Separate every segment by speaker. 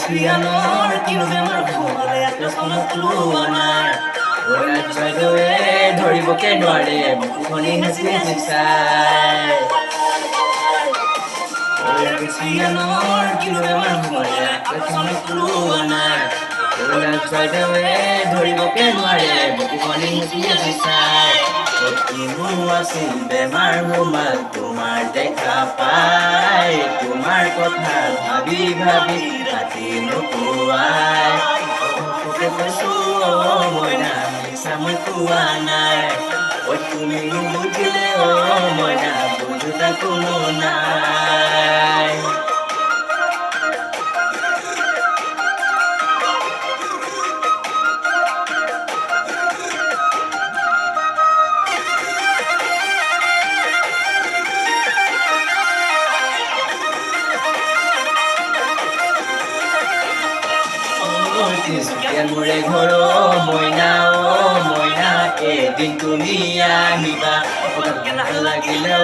Speaker 1: Cristiano, Tino de Marco, Aleato sono Luana. Ora Joy, Dory Bokenware, Honey has been inside. Ora Cristiano, Tino de Marco, Aleato sono Luana. Ora Joy, Dory Bokenware, Honey has been inside. Asing বেমাৰ হুমাল তোমাৰ দেখা পাই তোমাৰ কথা ভাবি ভাবি ৰাতি নুপুৱাই কৈছো মইনা মিছা মই কোৱা নাই তুমি বুজিলে মইনা বুজোতা কোনো নাই মোৰে ঘৰ মইনা মইনা এদিন তুমি আহিবা লাগিলে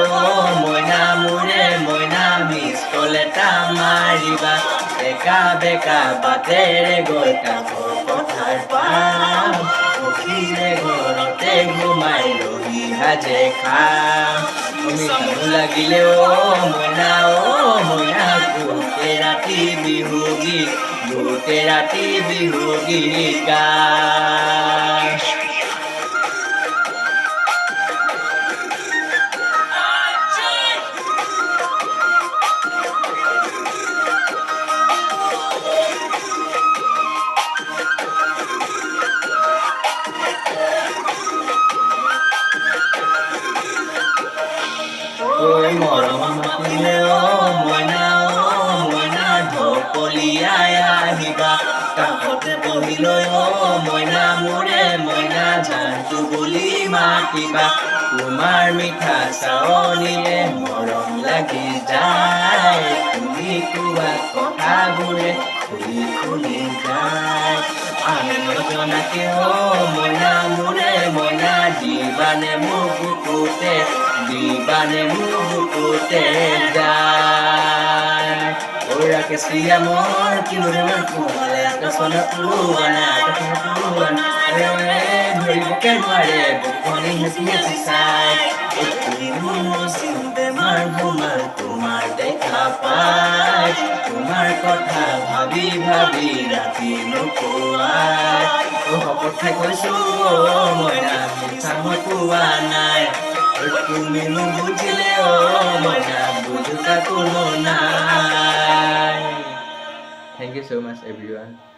Speaker 1: মইনা মোৰে মইনা মিছ কল এটা মাৰিবা বেকা বেকা বাটেৰে গৈ কাষৰ পথাৰ পাম সখীৰে ঘৰতে ঘুমাই ৰহি সাজে খাম লাগিলে মইনা মইনা গোটেই ৰাতি বিহু গীত গোটেই ৰাতি বিহু গীত গায় মৰম মাতিলে মইনা মইনা ঢপলিয়াই আহিবা কাষতে বহিলৈ মইনা মোৰে মইনা জানটো বুলি মাতিবা তোমাৰ মিঠা চাৱনিৰে মৰম লাগি যায় তুমি কোৱা কথাবোৰে খুলি খুলি যায় আনজনাকে মইনা মোৰে মইনা দিবানে মোৰ বুকুতে দিবানে মোৰ বুকুতে যায় Ora que se amor que no me cuore que sono Luana Dory Bokenware Honey has been inside তোমার ঘুমার তোমার দেখা পাই তোমার কথা ভাবি ভাবি রাতি নুপুৱাই কথা কৈছো মইনা মিছা মই কোৱা নাই তুমি নুবুজিলে মইনা বুজোতা কোনো নাই Thank you so much everyone.